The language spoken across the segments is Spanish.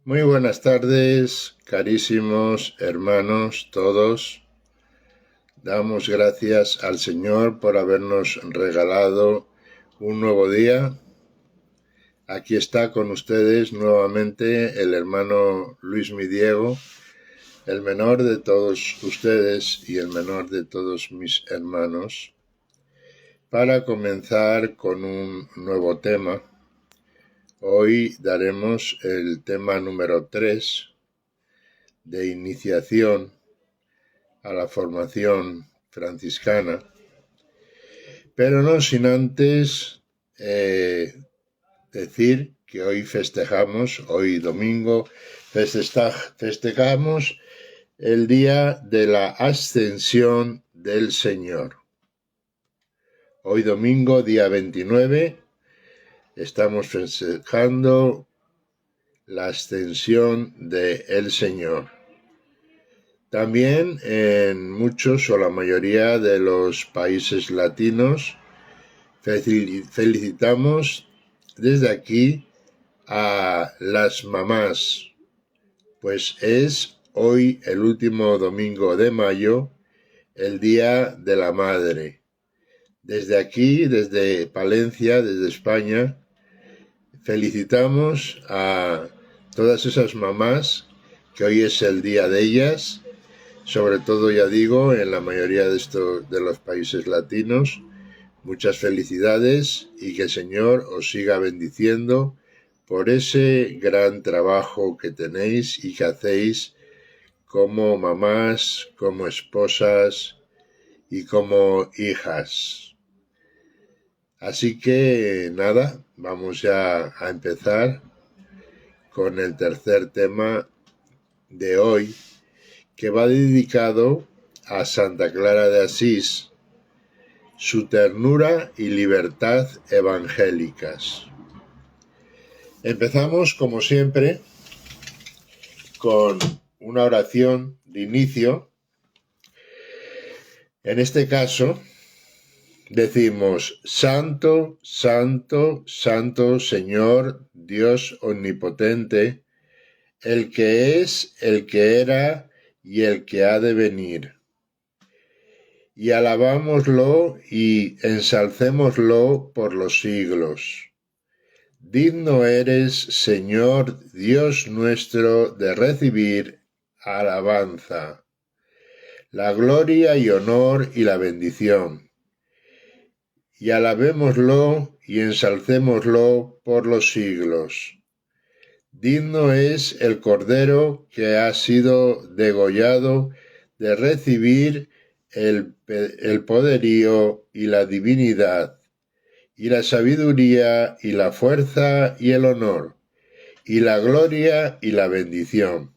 Muy buenas tardes, carísimos hermanos todos. Damos gracias al Señor por habernos regalado un nuevo día. Aquí está con ustedes nuevamente el hermano Luis Diego, el menor de todos ustedes y el menor de todos mis hermanos, para comenzar con un nuevo tema. Hoy daremos el tema número 3 de iniciación a la formación franciscana, pero no sin antes decir que hoy domingo, festejamos el día de la Ascensión del Señor. Hoy domingo, día 29, estamos festejando la ascensión del Señor. También en muchos o la mayoría de los países latinos felicitamos desde aquí a las mamás, pues es hoy el último domingo de mayo, el Día de la Madre. Desde aquí, desde Palencia, desde España, felicitamos a todas esas mamás que hoy es el día de ellas, sobre todo, ya digo, en la mayoría de los países latinos. Muchas felicidades y que el Señor os siga bendiciendo por ese gran trabajo que tenéis y que hacéis como mamás, como esposas y como hijas. Así que nada, vamos ya a empezar con el tercer tema de hoy, que va dedicado a Santa Clara de Asís, su ternura y libertad evangélicas. Empezamos, como siempre, con una oración de inicio. En este caso, decimos: Santo, Santo, Santo Señor, Dios omnipotente, el que es, el que era y el que ha de venir. Y alabámoslo y ensalcémoslo por los siglos. Digno eres, Señor Dios nuestro, de recibir alabanza, la gloria y honor y la bendición. Y alabémoslo y ensalcémoslo por los siglos. Digno es el Cordero que ha sido degollado de recibir el poderío y la divinidad, y la sabiduría y la fuerza y el honor, y la gloria y la bendición.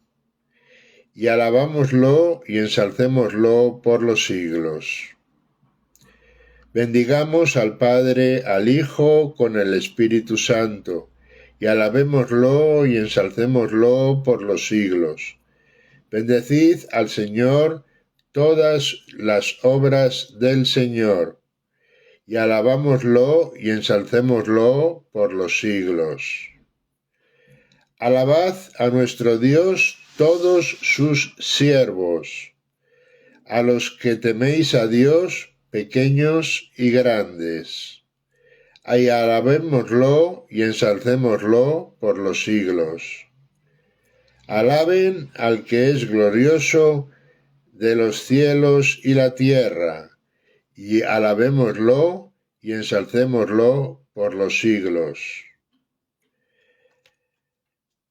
Y alabámoslo y ensalcémoslo por los siglos. Bendigamos al Padre, al Hijo, con el Espíritu Santo, y alabémoslo y ensalcémoslo por los siglos. Bendecid al Señor todas las obras del Señor, y alabámoslo y ensalcémoslo por los siglos. Alabad a nuestro Dios todos sus siervos, a los que teméis a Dios, pequeños y grandes. Y alabémoslo y ensalcémoslo por los siglos. Alaben al que es glorioso de los cielos y la tierra, y alabémoslo y ensalcémoslo por los siglos.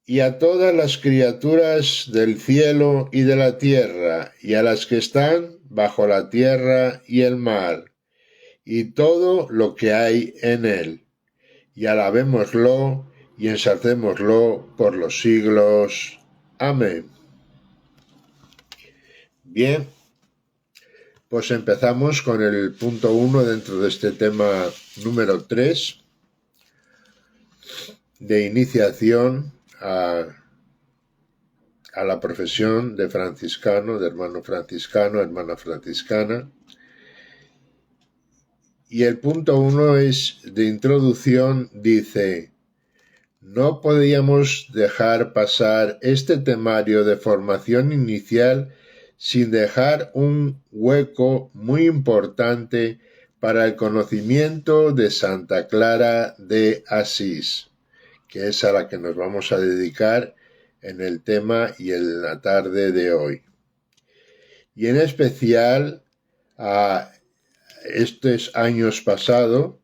Y a todas las criaturas del cielo y de la tierra, y a las que están bajo la tierra y el mar, y todo lo que hay en él, y alabémoslo y ensalcémoslo por los siglos. Amén. Bien, pues empezamos con el punto 1 dentro de este tema número 3 de iniciación a la profesión de franciscano, de hermano franciscano, hermana franciscana. Y el punto 1 es de introducción, dice: no podíamos dejar pasar este temario de formación inicial sin dejar un hueco muy importante para el conocimiento de Santa Clara de Asís, que es a la que nos vamos a dedicar en el tema y en la tarde de hoy. Y en especial a estos años pasados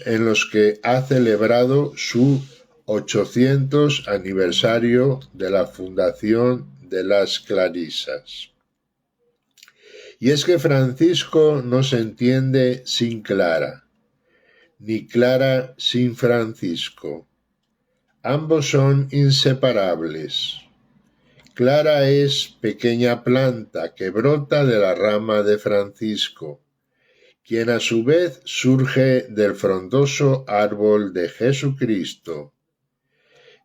en los que ha celebrado su 800 aniversario de la fundación de las Clarisas. Y es que Francisco no se entiende sin Clara, ni Clara sin Francisco. Ambos son inseparables. Clara es pequeña planta que brota de la rama de Francisco, quien a su vez surge del frondoso árbol de Jesucristo.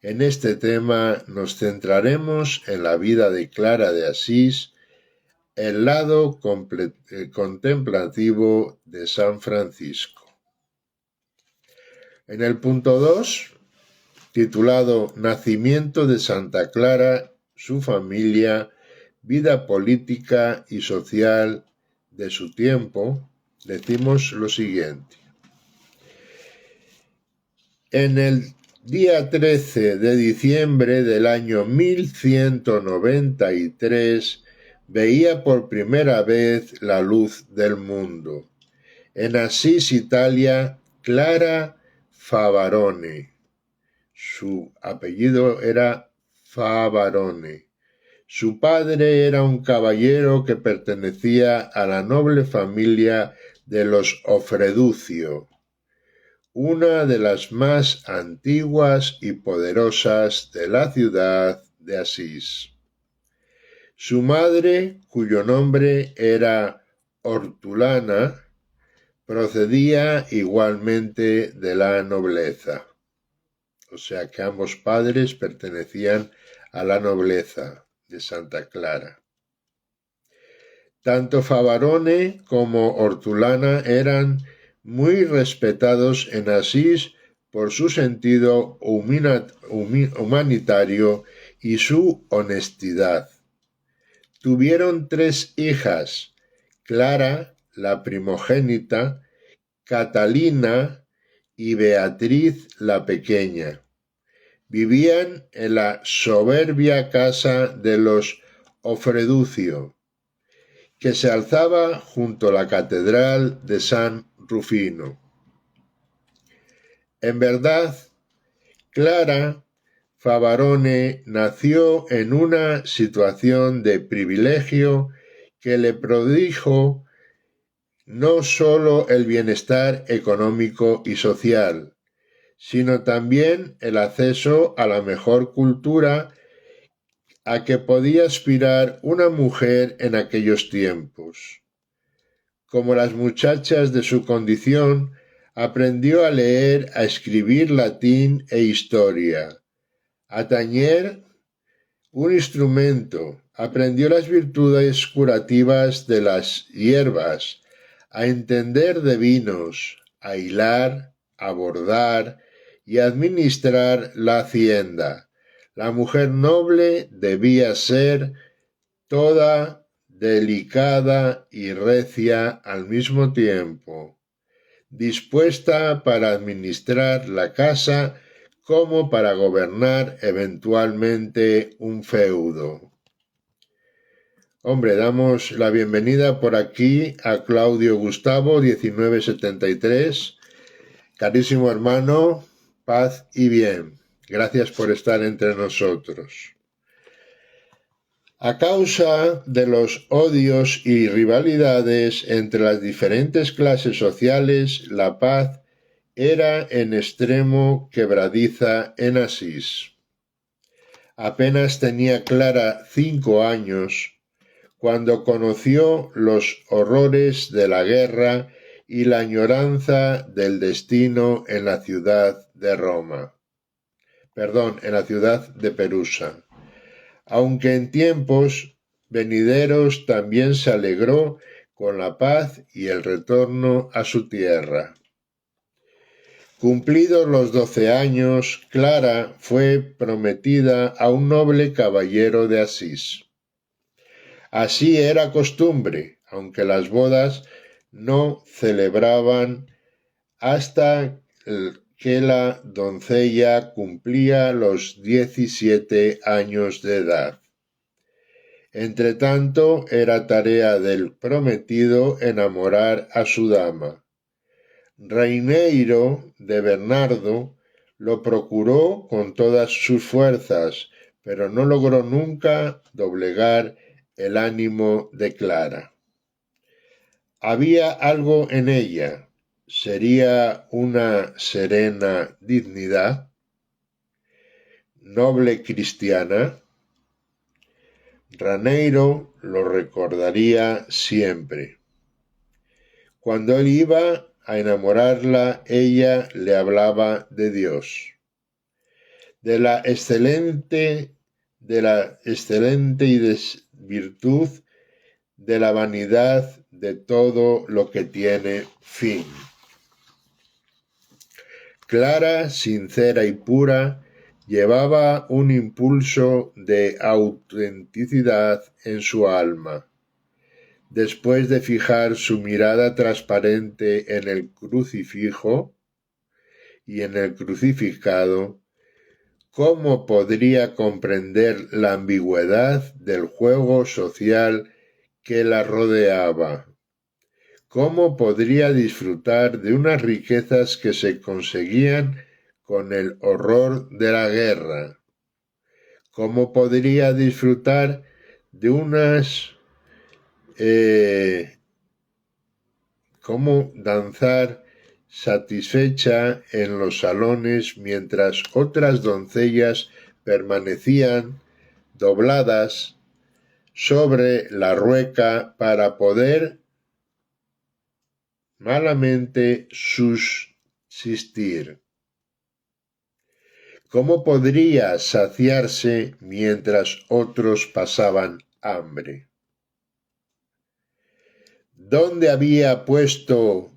En este tema nos centraremos en la vida de Clara de Asís, el lado contemplativo de San Francisco. En el punto 2, titulado Nacimiento de Santa Clara, su familia, vida política y social de su tiempo, decimos lo siguiente. En el día 13 de diciembre del año 1193 veía por primera vez la luz del mundo. En Asís, Italia, Clara Favarone. Su apellido era Favarone. Su padre era un caballero que pertenecía a la noble familia de los Ofreducio, una de las más antiguas y poderosas de la ciudad de Asís. Su madre, cuyo nombre era Hortulana, procedía igualmente de la nobleza. O sea que ambos padres pertenecían a la nobleza de Santa Clara. Tanto Favarone como Hortulana eran muy respetados en Asís por su sentido humanitario y su honestidad. Tuvieron 3 hijas, Clara, la primogénita, Catalina y Beatriz, la pequeña. Vivían en la soberbia casa de los Ofreducio, que se alzaba junto a la catedral de San Rufino. En verdad, Clara Favarone nació en una situación de privilegio que le prodijo no solo el bienestar económico y social, sino también el acceso a la mejor cultura a que podía aspirar una mujer en aquellos tiempos. Como las muchachas de su condición, aprendió a leer, a escribir latín e historia, a tañer un instrumento, aprendió las virtudes curativas de las hierbas, a entender de vinos, a hilar, a bordar y a administrar la hacienda. La mujer noble debía ser toda delicada y recia al mismo tiempo, dispuesta para administrar la casa como para gobernar eventualmente un feudo. Hombre, damos la bienvenida por aquí a Claudio Gustavo 1973. Carísimo hermano, paz y bien. Gracias por estar entre nosotros. A causa de los odios y rivalidades entre las diferentes clases sociales, la paz era en extremo quebradiza en Asís. Apenas tenía Clara 5 años cuando conoció los horrores de la guerra y la añoranza del destino en la ciudad de en la ciudad de Perusa. Aunque en tiempos venideros también se alegró con la paz y el retorno a su tierra. Cumplidos los 12 años, Clara fue prometida a un noble caballero de Asís. Así era costumbre, aunque las bodas no celebraban hasta que la doncella cumplía los 17 años de edad. Entretanto, era tarea del prometido enamorar a su dama. Reineiro de Bernardo lo procuró con todas sus fuerzas, pero no logró nunca doblegar el ánimo de Clara. Había algo en ella. ¿Sería una serena dignidad? ¿Noble cristiana? Reineiro lo recordaría siempre. Cuando él iba a enamorarla, ella le hablaba de Dios, de la excelente virtud, de la vanidad de todo lo que tiene fin. Clara, sincera y pura, llevaba un impulso de autenticidad en su alma. Después de fijar su mirada transparente en el crucifijo y en el crucificado, ¿cómo podría comprender la ambigüedad del juego social que la rodeaba? ¿Cómo podría disfrutar de unas riquezas que se conseguían con el horror de la guerra? ¿Cómo podría disfrutar de cómo danzar satisfecha en los salones mientras otras doncellas permanecían dobladas sobre la rueca para poder malamente subsistir? ¿Cómo podría saciarse mientras otros pasaban hambre? ¿Dónde había puesto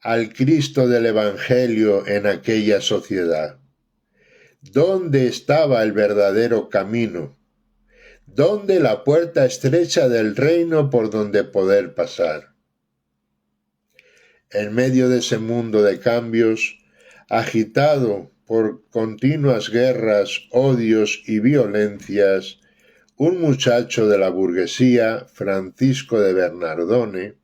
al Cristo del Evangelio en aquella sociedad? ¿Dónde estaba el verdadero camino? ¿Dónde la puerta estrecha del reino por donde poder pasar? En medio de ese mundo de cambios, agitado por continuas guerras, odios y violencias, un muchacho de la burguesía, Francisco de Bernardone,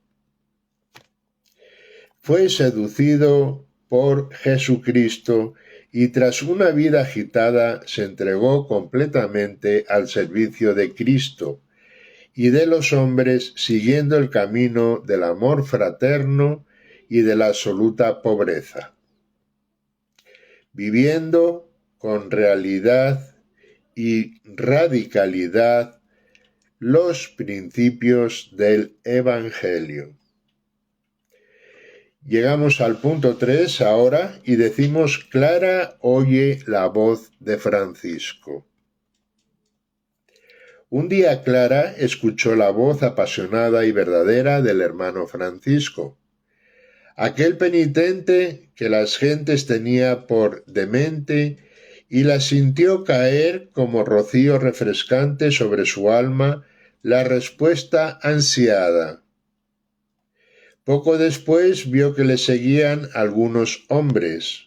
fue seducido por Jesucristo y tras una vida agitada se entregó completamente al servicio de Cristo y de los hombres, siguiendo el camino del amor fraterno y de la absoluta pobreza, viviendo con realidad y radicalidad los principios del Evangelio. Llegamos al punto 3 ahora y decimos: Clara oye la voz de Francisco. Un día Clara escuchó la voz apasionada y verdadera del hermano Francisco, aquel penitente que las gentes tenía por demente, y la sintió caer como rocío refrescante sobre su alma la respuesta ansiada. Poco después vio que le seguían algunos hombres,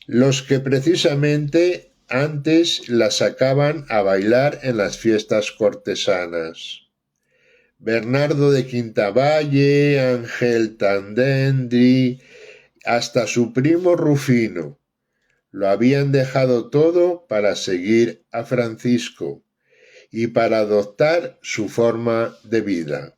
los que precisamente antes la sacaban a bailar en las fiestas cortesanas. Bernardo de Quintavalle, Ángel Tandendri, hasta su primo Rufino, lo habían dejado todo para seguir a Francisco y para adoptar su forma de vida.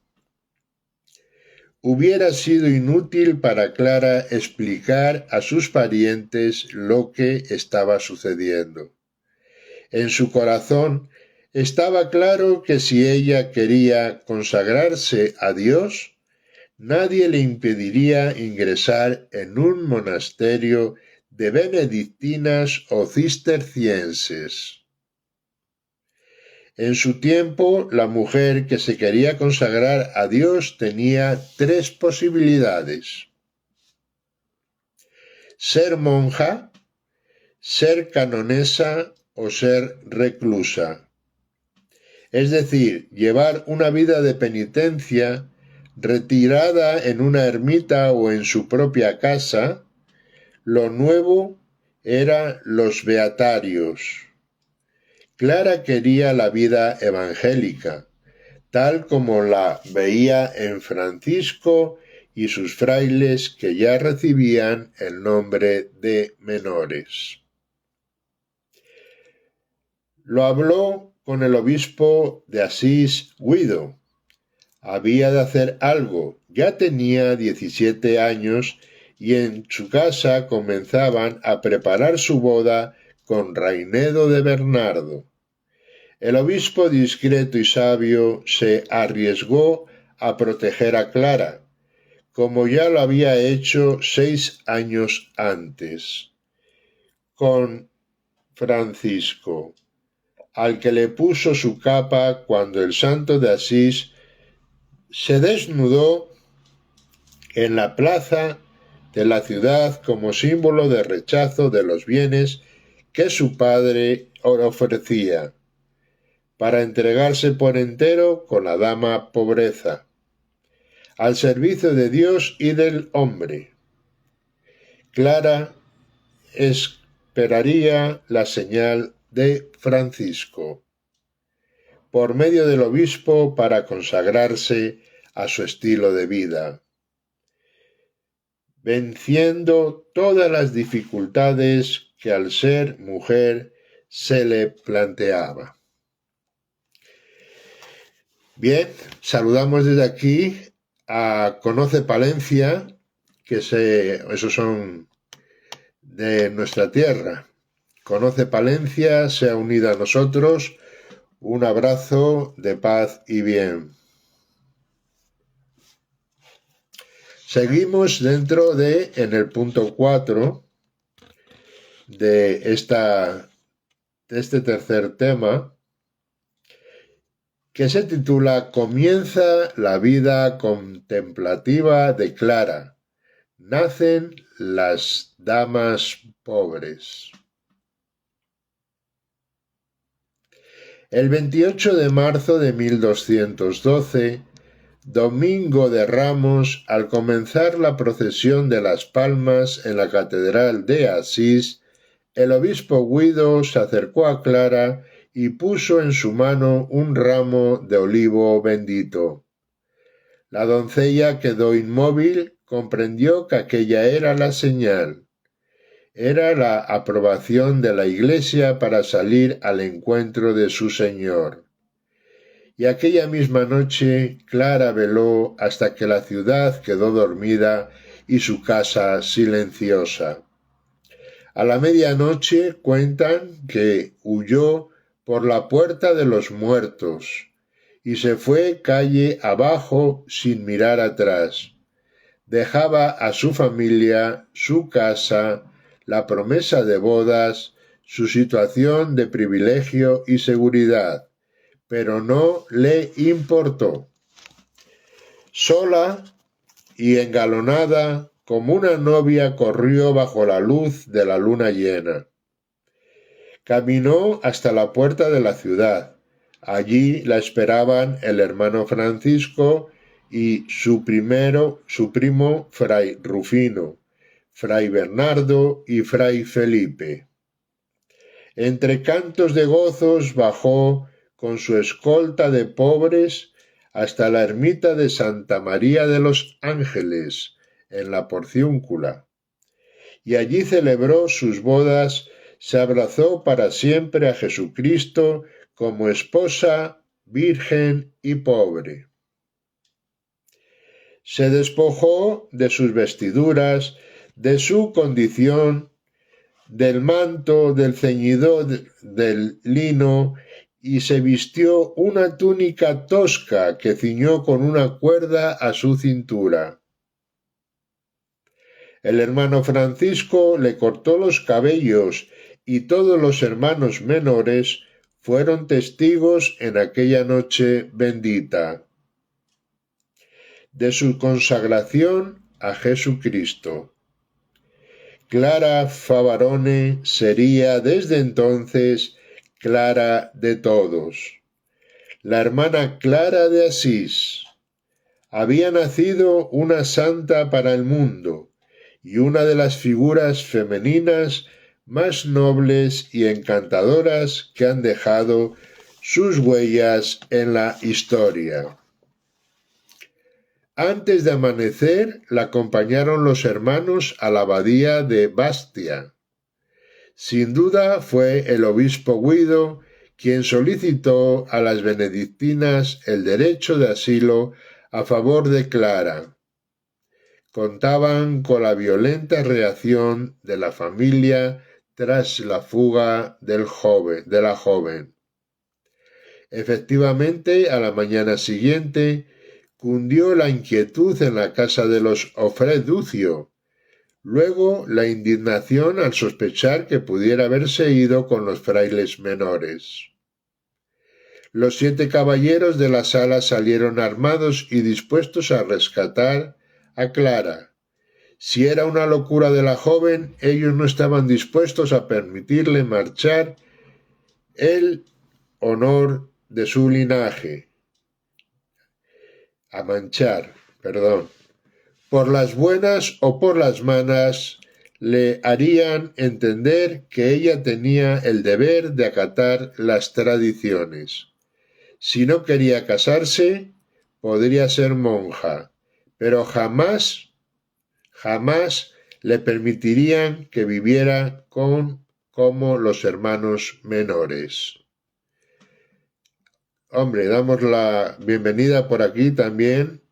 Hubiera sido inútil para Clara explicar a sus parientes lo que estaba sucediendo. En su corazón estaba claro que si ella quería consagrarse a Dios, nadie le impediría ingresar en un monasterio de benedictinas o cistercienses. En su tiempo, la mujer que se quería consagrar a Dios tenía 3 posibilidades. ser monja, ser canonesa o ser reclusa. Es decir, llevar una vida de penitencia retirada en una ermita o en su propia casa. Lo nuevo eran los beatarios. Clara quería la vida evangélica, tal como la veía en Francisco y sus frailes que ya recibían el nombre de menores. Lo habló con el obispo de Asís, Guido. Había de hacer algo, ya tenía 17 años y en su casa comenzaban a preparar su boda con Rainedo de Bernardo. El obispo discreto y sabio se arriesgó a proteger a Clara, como ya lo había hecho 6 años antes, con Francisco, al que le puso su capa cuando el santo de Asís se desnudó en la plaza de la ciudad como símbolo de rechazo de los bienes que su padre ofrecía, para entregarse por entero con la dama pobreza, al servicio de Dios y del hombre. Clara esperaría la señal de Francisco, por medio del obispo, para consagrarse a su estilo de vida, venciendo todas las dificultades que al ser mujer se le planteaba. Bien, saludamos desde aquí a Conoce Palencia, esos son de nuestra tierra. Conoce Palencia, se ha unido a nosotros. Un abrazo de paz y bien. Seguimos en el punto 4 de este tercer tema, que se titula Comienza la vida contemplativa de Clara. Nacen las damas pobres. El 28 de marzo de 1212, Domingo de Ramos, al comenzar la procesión de las Palmas en la Catedral de Asís, el obispo Guido se acercó a Clara y puso en su mano un ramo de olivo bendito. La doncella quedó inmóvil, comprendió que aquella era la señal. Era la aprobación de la Iglesia para salir al encuentro de su Señor. Y aquella misma noche Clara veló hasta que la ciudad quedó dormida y su casa silenciosa. A la medianoche cuentan que huyó por la puerta de los muertos y se fue calle abajo sin mirar atrás. Dejaba a su familia, su casa, la promesa de bodas, su situación de privilegio y seguridad, pero no le importó. Sola y engalonada como una novia corrió bajo la luz de la luna llena. Caminó hasta la puerta de la ciudad. Allí la esperaban el hermano Francisco y su primo fray Rufino, fray Bernardo y fray Felipe. Entre cantos de gozos bajó con su escolta de pobres hasta la ermita de Santa María de los Ángeles, en la Porciúncula, y allí celebró sus bodas, se abrazó para siempre a Jesucristo como esposa, virgen y pobre. Se despojó de sus vestiduras, de su condición, del manto, del ceñidor del lino, y se vistió una túnica tosca que ciñó con una cuerda a su cintura. El hermano Francisco le cortó los cabellos y todos los hermanos menores fueron testigos en aquella noche bendita de su consagración a Jesucristo. Clara Favarone sería desde entonces Clara de todos. La hermana Clara de Asís. Había nacido una santa para el mundo y una de las figuras femeninas más nobles y encantadoras que han dejado sus huellas en la historia. Antes de amanecer, la acompañaron los hermanos a la abadía de Bastia. Sin duda fue el obispo Guido quien solicitó a las benedictinas el derecho de asilo a favor de Clara. Contaban con la violenta reacción de la familia tras la fuga de la joven. Efectivamente, a la mañana siguiente cundió la inquietud en la casa de los Ofreducio, luego la indignación al sospechar que pudiera haberse ido con los frailes menores. Los 7 caballeros de la sala salieron armados y dispuestos a rescatar a Clara. Si era una locura de la joven, ellos no estaban dispuestos a permitirle marchar el honor de su linaje. Por las buenas o por las malas, le harían entender que ella tenía el deber de acatar las tradiciones. Si no quería casarse, podría ser monja, pero jamás le permitirían que viviera como los hermanos menores. Hombre, damos la bienvenida por aquí también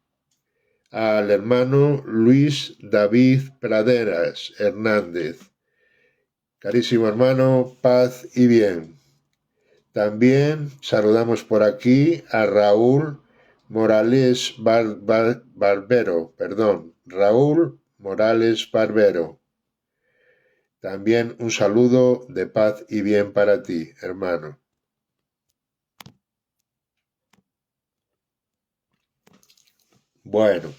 al hermano Luis David Praderas Hernández. Carísimo hermano, paz y bien. También saludamos por aquí a Raúl Morales Barbero. Raúl Morales Barbero. También un saludo de paz y bien para ti, hermano. Bueno,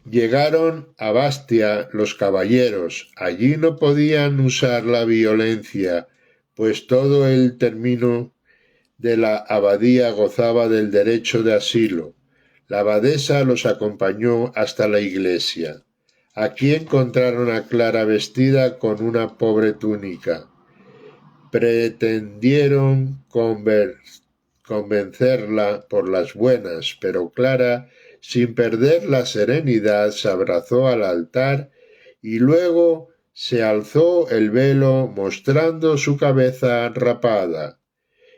llegaron a Bastia los caballeros. Allí no podían usar la violencia, pues todo el término de la abadía gozaba del derecho de asilo. La abadesa los acompañó hasta la iglesia. Aquí encontraron a Clara vestida con una pobre túnica. Pretendieron convencerla por las buenas, pero Clara, sin perder la serenidad, se abrazó al altar y luego se alzó el velo mostrando su cabeza rapada.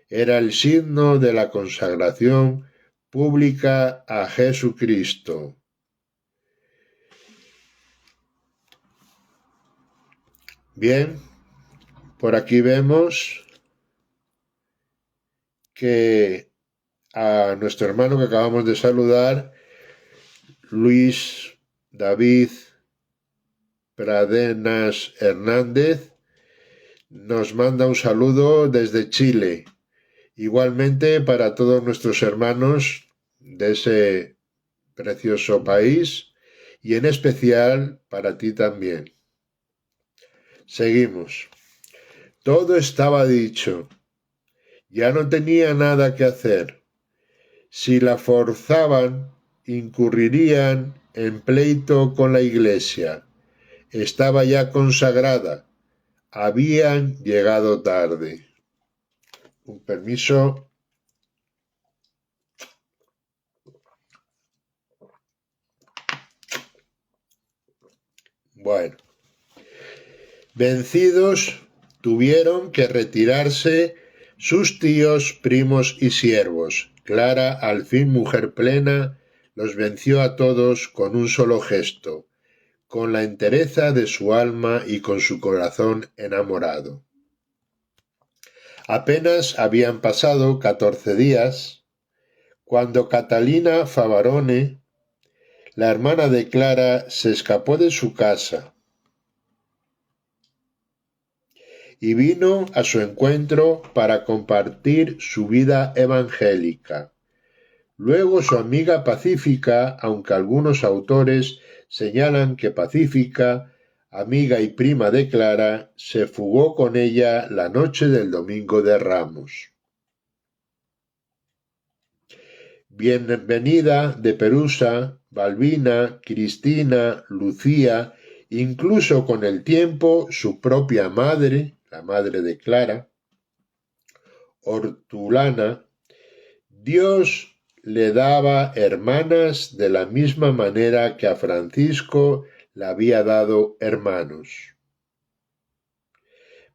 Era el signo de la consagración pública a Jesucristo. Bien, por aquí vemos que a nuestro hermano que acabamos de saludar, Luis David Pradenas Hernández, nos manda un saludo desde Chile. Igualmente para todos nuestros hermanos de ese precioso país y en especial para ti también. Seguimos. Todo estaba dicho. Ya no tenía nada que hacer. Si la forzaban, incurrirían en pleito con la iglesia. Estaba ya consagrada. Habían llegado tarde. Un permiso. Bueno. Vencidos, tuvieron que retirarse sus tíos, primos y siervos. Clara, al fin mujer plena, los venció a todos con un solo gesto, con la entereza de su alma y con su corazón enamorado. Apenas habían pasado 14 días, cuando Catalina Favarone, la hermana de Clara, se escapó de su casa y vino a su encuentro para compartir su vida evangélica. Luego su amiga Pacífica, aunque algunos autores señalan que Pacífica amiga y prima de Clara, se fugó con ella la noche del Domingo de Ramos. Bienvenida de Perusa, Balbina, Cristina, Lucía, incluso con el tiempo su propia madre, la madre de Clara, Hortulana, Dios le daba hermanas de la misma manera que a Francisco le había dado hermanos.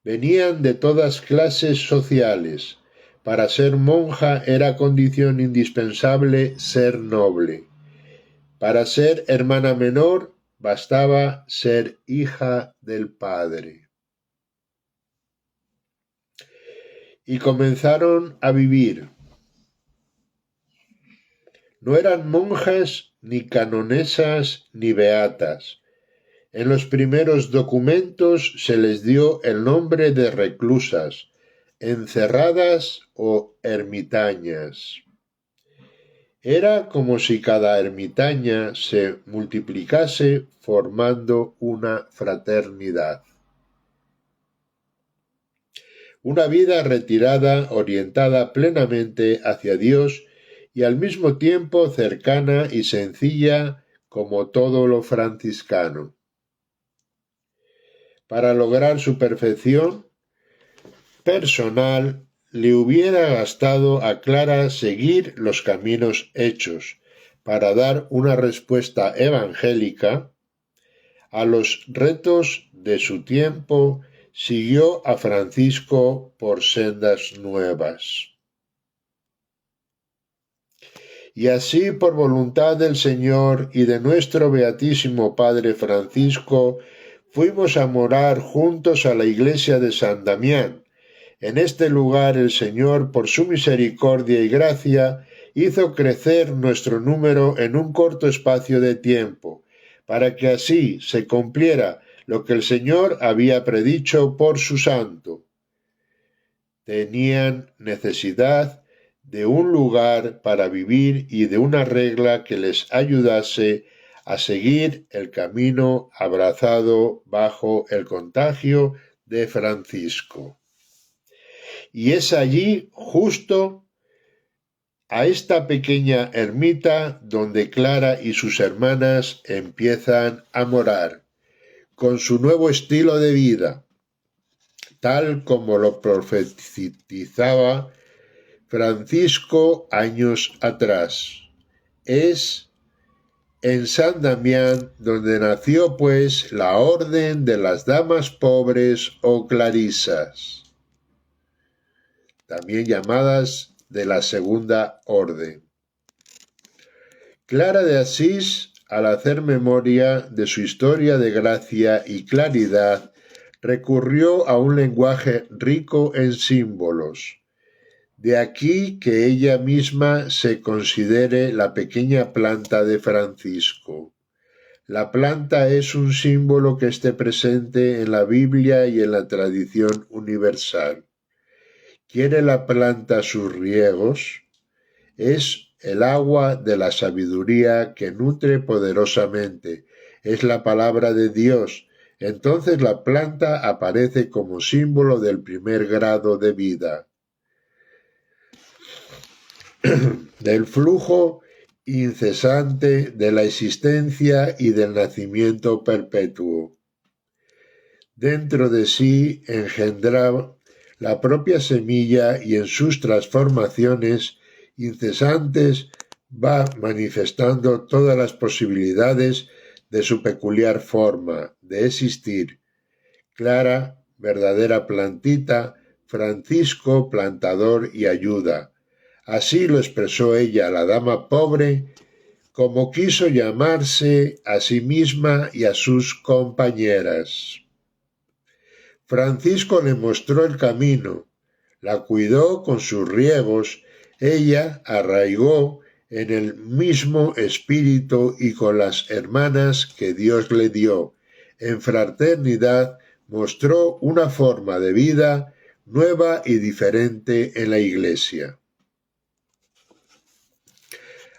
Venían de todas clases sociales. Para ser monja era condición indispensable ser noble. Para ser hermana menor bastaba ser hija del padre. Y comenzaron a vivir. No eran monjas, ni canonesas, ni beatas. En los primeros documentos se les dio el nombre de reclusas, encerradas o ermitañas. Era como si cada ermitaña se multiplicase formando una fraternidad. Una vida retirada, orientada plenamente hacia Dios y al mismo tiempo cercana y sencilla como todo lo franciscano. Para lograr su perfección personal, le hubiera gastado a Clara seguir los caminos hechos para dar una respuesta evangélica a los retos de su tiempo. Siguió a Francisco por sendas nuevas. Y así, por voluntad del Señor y de nuestro Beatísimo Padre Francisco, fuimos a morar juntos a la iglesia de San Damián. En este lugar el Señor, por su misericordia y gracia, hizo crecer nuestro número en un corto espacio de tiempo, para que así se cumpliera lo que el Señor había predicho por su santo. Tenían necesidad de un lugar para vivir y de una regla que les ayudase a seguir el camino abrazado bajo el contagio de Francisco. Y es allí, justo a esta pequeña ermita, donde Clara y sus hermanas empiezan a morar, con su nuevo estilo de vida, tal como lo profetizaba Francisco años atrás. Es en San Damián donde nació, pues, la Orden de las Damas Pobres o Clarisas, también llamadas de la Segunda Orden. Clara de Asís, al hacer memoria de su historia de gracia y claridad, recurrió a un lenguaje rico en símbolos. De aquí que ella misma se considere la pequeña planta de Francisco. La planta es un símbolo que esté presente en la Biblia y en la tradición universal. ¿Quiere la planta sus riegos? Es el agua de la sabiduría que nutre poderosamente. Es la palabra de Dios. Entonces la planta aparece como símbolo del primer grado de vida, del flujo incesante de la existencia y del nacimiento perpetuo. Dentro de sí engendra la propia semilla y en sus transformaciones incesantes va manifestando todas las posibilidades de su peculiar forma de existir. Clara, verdadera plantita, Francisco, plantador y ayuda. Así lo expresó ella, la dama pobre, como quiso llamarse a sí misma y a sus compañeras. Francisco le mostró el camino, la cuidó con sus riegos, ella arraigó en el mismo espíritu y con las hermanas que Dios le dio. En fraternidad mostró una forma de vida nueva y diferente en la Iglesia.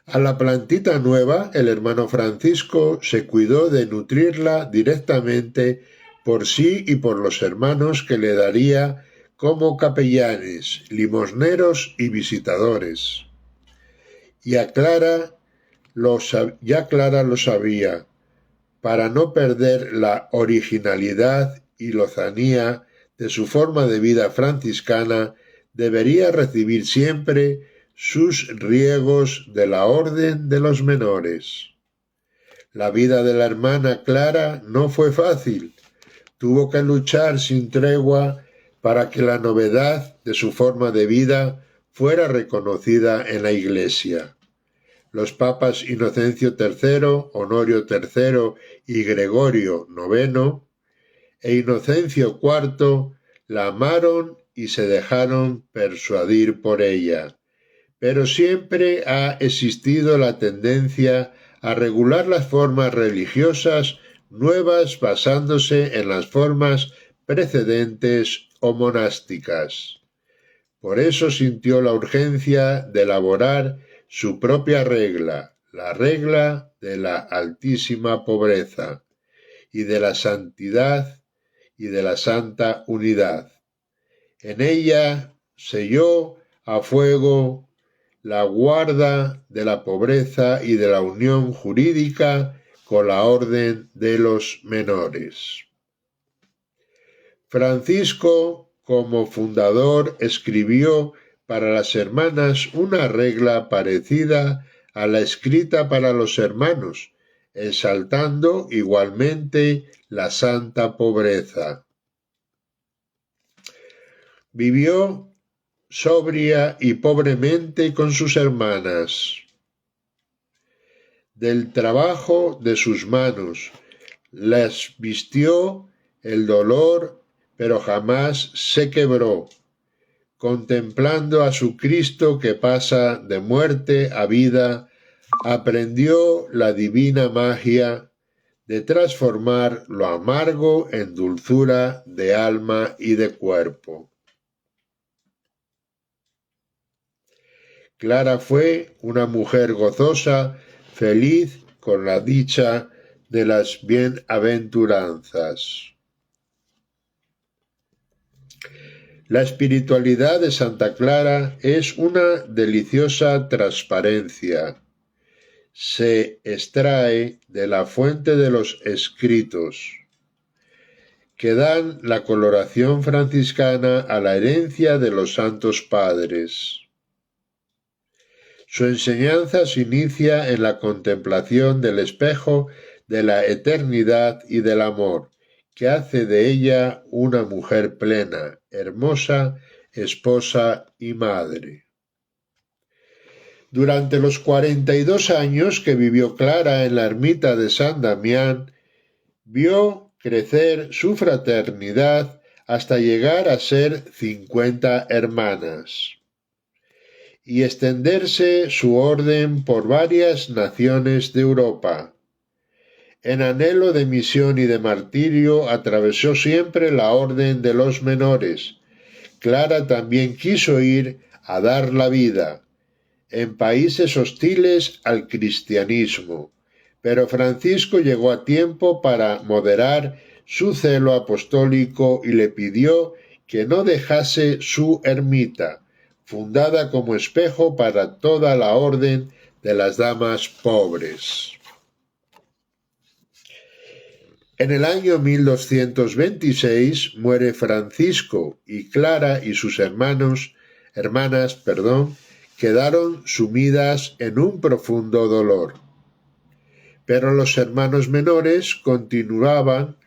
A la plantita nueva, el hermano Francisco se cuidó de nutrirla directamente por sí y por los hermanos que le daría como capellanes, limosneros y visitadores. Ya Clara lo sabía, para no perder la originalidad y lozanía de su forma de vida franciscana, debería recibir siempre sus riegos de la orden de los menores. La vida de la hermana Clara no fue fácil. Tuvo que luchar sin tregua para que la novedad de su forma de vida fuera reconocida en la Iglesia. Los papas Inocencio III, Honorio III y Gregorio IX e Inocencio IV la amaron y se dejaron persuadir por ella. Pero siempre ha existido la tendencia a regular las formas religiosas nuevas basándose en las formas precedentes o monásticas. Por eso sintió la urgencia de elaborar su propia regla, la regla de la altísima pobreza y de la santidad y de la santa unidad. En ella selló a fuego la guarda de la pobreza y de la unión jurídica con la orden de los menores. Francisco, como fundador, escribió para las hermanas una regla parecida a la escrita para los hermanos, exaltando igualmente la santa pobreza. Vivió sobria y pobremente con sus hermanas. Del trabajo de sus manos las vistió el dolor, pero jamás se quebró. Contemplando a su Cristo que pasa de muerte a vida, aprendió la divina magia de transformar lo amargo en dulzura de alma y de cuerpo. Clara fue una mujer gozosa, feliz con la dicha de las bienaventuranzas. La espiritualidad de Santa Clara es una deliciosa transparencia. Se extrae de la fuente de los escritos, que dan la coloración franciscana a la herencia de los santos padres. Su enseñanza se inicia en la contemplación del espejo de la eternidad y del amor, que hace de ella una mujer plena, hermosa, esposa y madre. Durante los 42 años que vivió Clara en la ermita de San Damián, vio crecer su fraternidad hasta llegar a ser 50 hermanas y extenderse su orden por varias naciones de Europa. En anhelo de misión y de martirio atravesó siempre la orden de los menores. Clara también quiso ir a dar la vida en países hostiles al cristianismo, pero Francisco llegó a tiempo para moderar su celo apostólico y le pidió que no dejase su ermita, fundada como espejo para toda la orden de las damas pobres. En el año 1226 muere Francisco y Clara y sus hermanas, quedaron sumidas en un profundo dolor. Pero los hermanos menores continuaban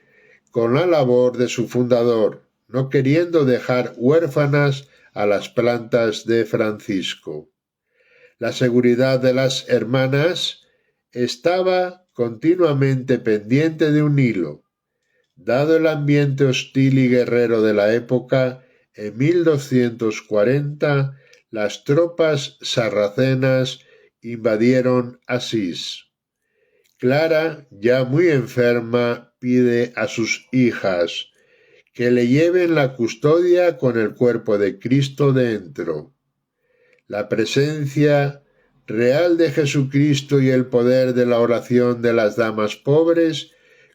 con la labor de su fundador, no queriendo dejar huérfanas a las plantas de Francisco. La seguridad de las hermanas estaba continuamente pendiente de un hilo. Dado el ambiente hostil y guerrero de la época, en 1240 las tropas sarracenas invadieron Asís. Clara, ya muy enferma, pide a sus hijas que le lleven la custodia con el cuerpo de Cristo dentro. La presencia real de Jesucristo y el poder de la oración de las damas pobres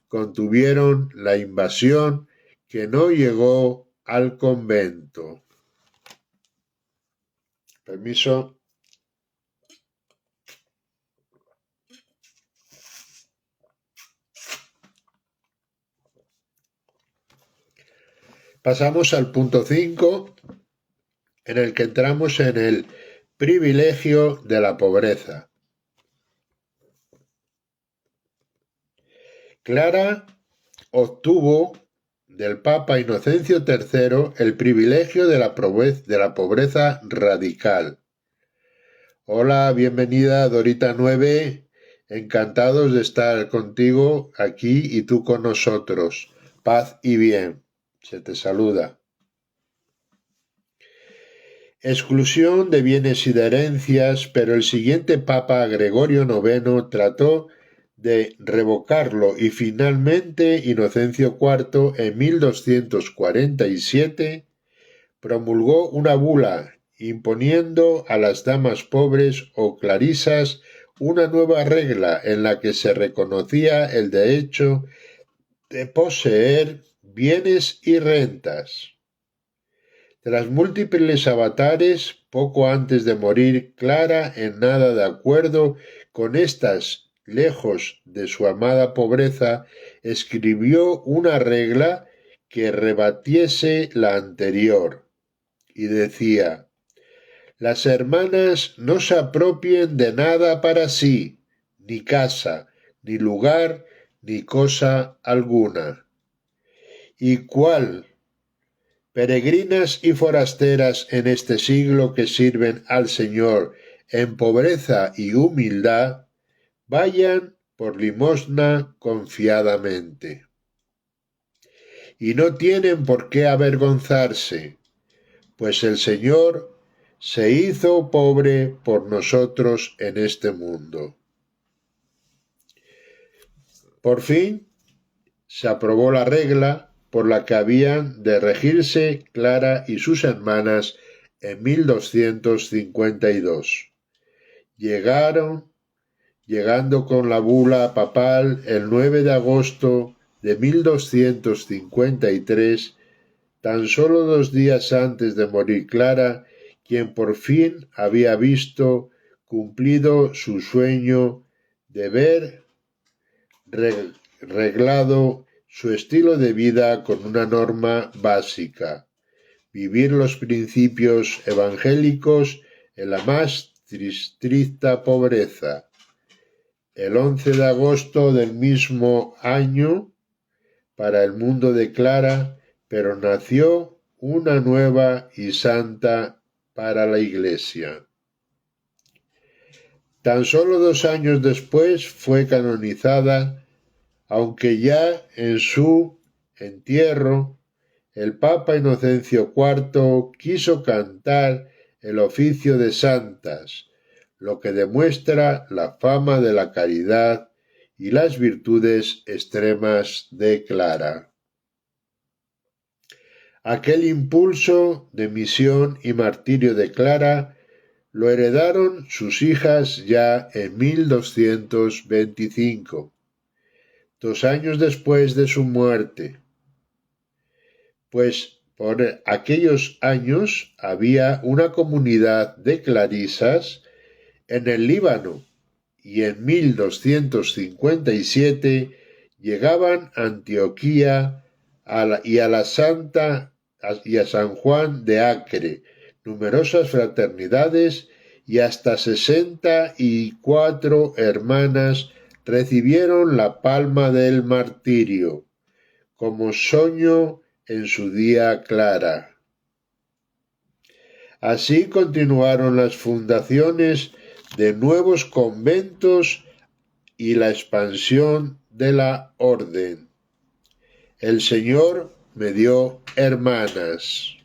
contuvieron la invasión que no llegó al convento. Permiso. Pasamos al punto 5, en el que entramos en el privilegio de la pobreza. Clara obtuvo del Papa Inocencio III el privilegio de la pobreza radical. Hola, bienvenida Dorita 9, encantados de estar contigo aquí y tú con nosotros. Paz y bien, se te saluda. Exclusión de bienes y de herencias, pero el siguiente Papa, Gregorio IX, trató de revocarlo y finalmente Inocencio IV en 1247 promulgó una bula imponiendo a las damas pobres o clarisas una nueva regla en la que se reconocía el derecho de poseer bienes y rentas. Tras múltiples avatares, poco antes de morir, Clara, en nada de acuerdo con estas, lejos de su amada pobreza, escribió una regla que rebatiese la anterior, y decía: las hermanas no se apropien de nada para sí, ni casa, ni lugar, ni cosa alguna. ¿Y cuál? Peregrinas y forasteras en este siglo que sirven al Señor en pobreza y humildad, vayan por limosna confiadamente. Y no tienen por qué avergonzarse, pues el Señor se hizo pobre por nosotros en este mundo. Por fin se aprobó la regla por la que habían de regirse Clara y sus hermanas en 1252. Llegando con la bula papal el 9 de agosto de 1253, tan solo 2 días antes de morir Clara, quien por fin había visto cumplido su sueño de ver reglado su estilo de vida con una norma básica: vivir los principios evangélicos en la más estricta pobreza. El 11 de agosto del mismo año, para el mundo de Clara, pero nació una nueva y santa para la Iglesia. Tan solo 2 años después fue canonizada, aunque ya en su entierro el Papa Inocencio IV quiso cantar el oficio de santas, lo que demuestra la fama de la caridad y las virtudes extremas de Clara. Aquel impulso de misión y martirio de Clara lo heredaron sus hijas ya en 1225. 2 años después de su muerte, pues por aquellos años había una comunidad de clarisas en el Líbano y en 1257 llegaban a Antioquía y a San Juan de Acre, numerosas fraternidades y hasta 64 hermanas recibieron la palma del martirio, como soñó en su día Clara. Así continuaron las fundaciones de nuevos conventos y la expansión de la orden. El Señor me dio hermanas.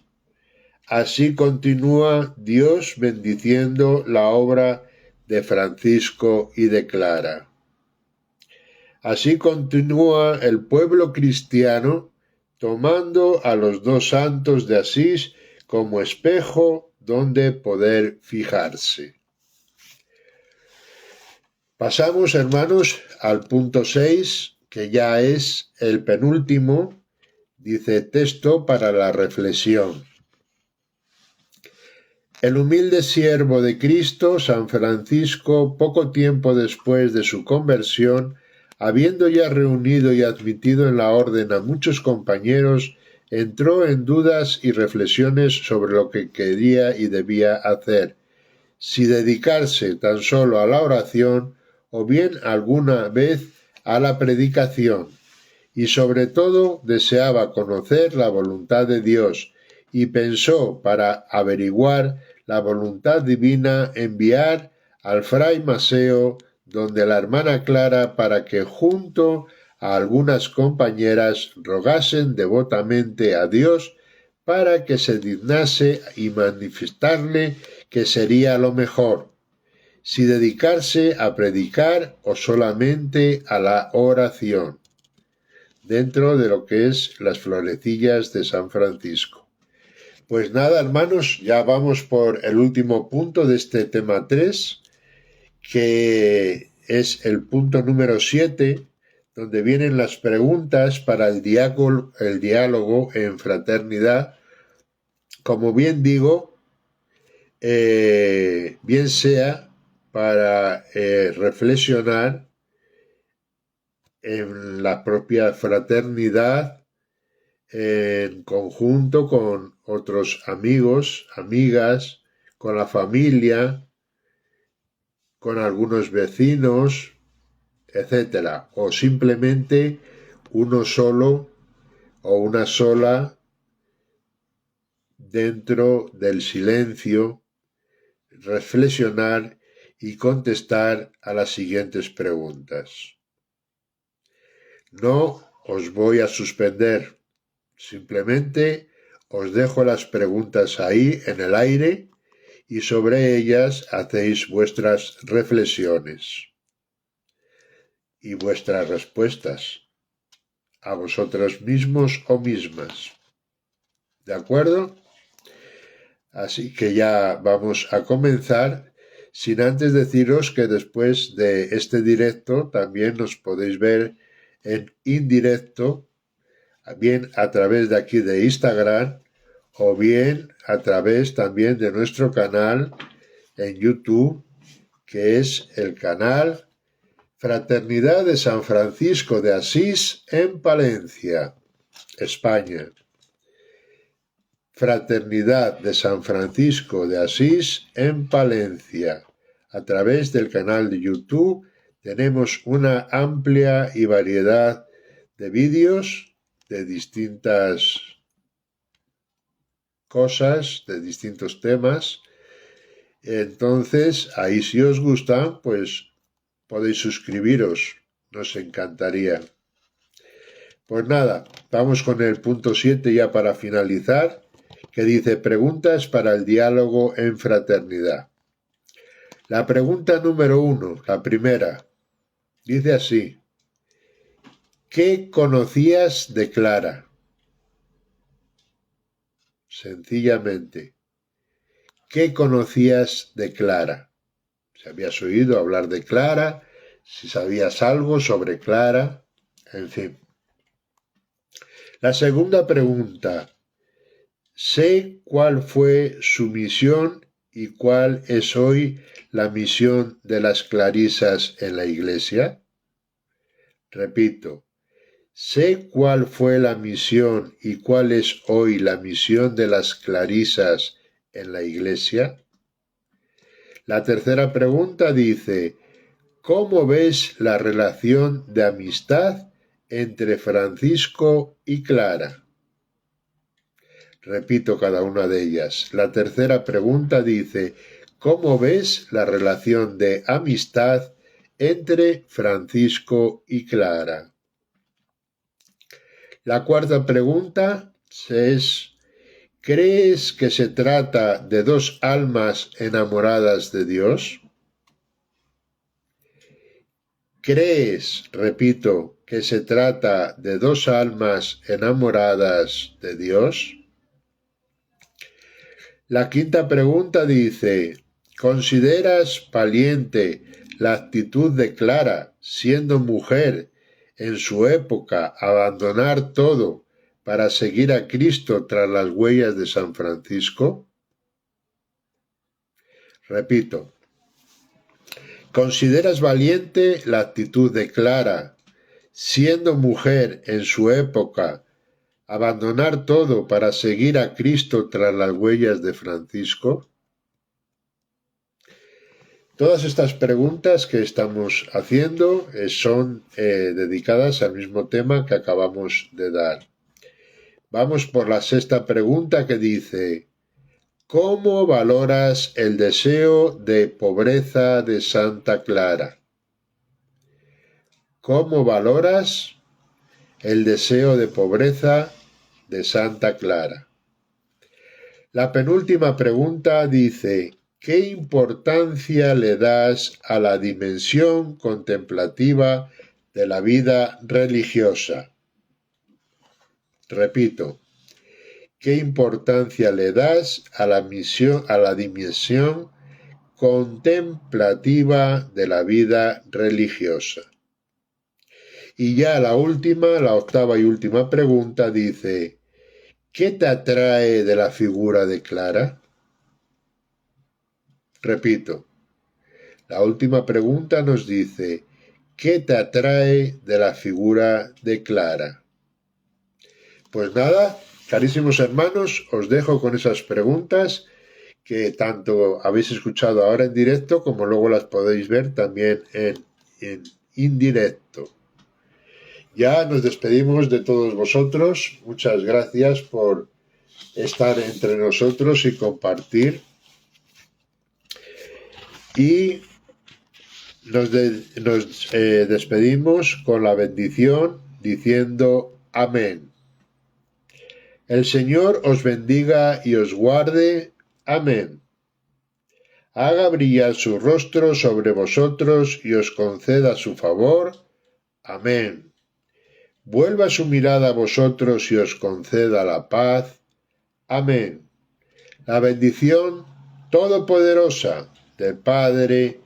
Así continúa Dios bendiciendo la obra de Francisco y de Clara. Así continúa el pueblo cristiano tomando a los 2 santos de Asís como espejo donde poder fijarse. Pasamos, hermanos, al punto 6, que ya es el penúltimo. Dice: texto para la reflexión. El humilde siervo de Cristo, San Francisco, poco tiempo después de su conversión, habiendo ya reunido y admitido en la orden a muchos compañeros, entró en dudas y reflexiones sobre lo que quería y debía hacer, si dedicarse tan solo a la oración o bien alguna vez a la predicación, y sobre todo deseaba conocer la voluntad de Dios, y pensó, para averiguar la voluntad divina, enviar al fray Maseo donde la hermana Clara para que junto a algunas compañeras rogasen devotamente a Dios para que se dignase y manifestarle que sería lo mejor, si dedicarse a predicar o solamente a la oración, dentro de lo que es las florecillas de San Francisco. Pues nada, hermanos, ya vamos por el último punto de este tema 3, que es el punto número 7, donde vienen las preguntas para el diálogo en fraternidad. Como bien digo, bien sea para reflexionar en la propia fraternidad, en conjunto con otros amigos, amigas, con la familia, con algunos vecinos, etcétera, o simplemente uno solo o una sola dentro del silencio, reflexionar y contestar a las siguientes preguntas. No os voy a suspender, simplemente os dejo las preguntas ahí en el aire y sobre ellas hacéis vuestras reflexiones y vuestras respuestas a vosotros mismos o mismas. ¿De acuerdo? Así que ya vamos a comenzar, sin antes deciros que después de este directo también nos podéis ver en indirecto, bien a través de aquí de Instagram o bien a través también de nuestro canal en YouTube, que es el canal Fraternidad de San Francisco de Asís en Palencia, España. Fraternidad de San Francisco de Asís en Palencia. A través del canal de YouTube tenemos una amplia y variedad de vídeos de distintas cosas, de distintos temas. Entonces, ahí si os gustan, pues podéis suscribiros, nos encantaría. Pues nada, vamos con el punto 7 ya para finalizar, que dice: preguntas para el diálogo en fraternidad. La pregunta número 1, la primera, dice así: ¿qué conocías de Clara? Sencillamente, ¿qué conocías de Clara? Si habías oído hablar de Clara, si sabías algo sobre Clara, en fin. La segunda pregunta: sé cuál fue su misión y cuál es hoy la misión de las clarisas en la Iglesia. Repito, sé cuál fue la misión y cuál es hoy la misión de las clarisas en la Iglesia. La tercera pregunta dice: ¿cómo ves la relación de amistad entre Francisco y Clara? Repito cada una de ellas. La tercera pregunta dice: ¿cómo ves la relación de amistad entre Francisco y Clara? La cuarta pregunta es: ¿crees que se trata de dos almas enamoradas de Dios? ¿Crees, repito, que se trata de dos almas enamoradas de Dios? La quinta pregunta dice: ¿consideras valiente la actitud de Clara, siendo mujer en su época, abandonar todo para seguir a Cristo tras las huellas de San Francisco? Repito, ¿consideras valiente la actitud de Clara, siendo mujer en su época, abandonar todo para seguir a Cristo tras las huellas de Francisco? Todas estas preguntas que estamos haciendo son dedicadas al mismo tema que acabamos de dar. Vamos por la sexta pregunta que dice: ¿cómo valoras el deseo de pobreza de Santa Clara? ¿Cómo valoras el deseo de pobreza de Santa Clara? La penúltima pregunta dice: ¿qué importancia le das a la dimensión contemplativa de la vida religiosa? Repito, ¿qué importancia le das a la dimensión contemplativa de la vida religiosa? Y ya la octava y última pregunta dice: ¿qué te atrae de la figura de Clara? Repito, la última pregunta nos dice: ¿qué te atrae de la figura de Clara? Pues nada, carísimos hermanos, os dejo con esas preguntas que tanto habéis escuchado ahora en directo como luego las podéis ver también en indirecto. Ya nos despedimos de todos vosotros. Muchas gracias por estar entre nosotros y compartir. Y nos despedimos con la bendición diciendo amén. El Señor os bendiga y os guarde. Amén. Haga brillar su rostro sobre vosotros y os conceda su favor. Amén. Vuelva su mirada a vosotros y os conceda la paz. Amén. La bendición todopoderosa del Padre,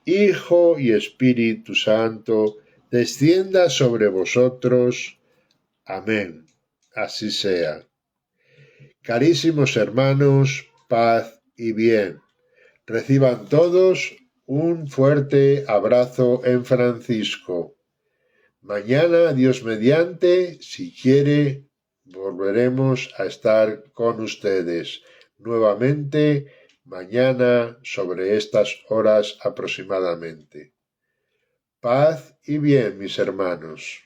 Hijo y Espíritu Santo descienda sobre vosotros. Amén. Así sea. Carísimos hermanos, paz y bien. Reciban todos un fuerte abrazo en Francisco. Mañana, Dios mediante, si quiere, volveremos a estar con ustedes nuevamente mañana sobre estas horas aproximadamente. Paz y bien, mis hermanos.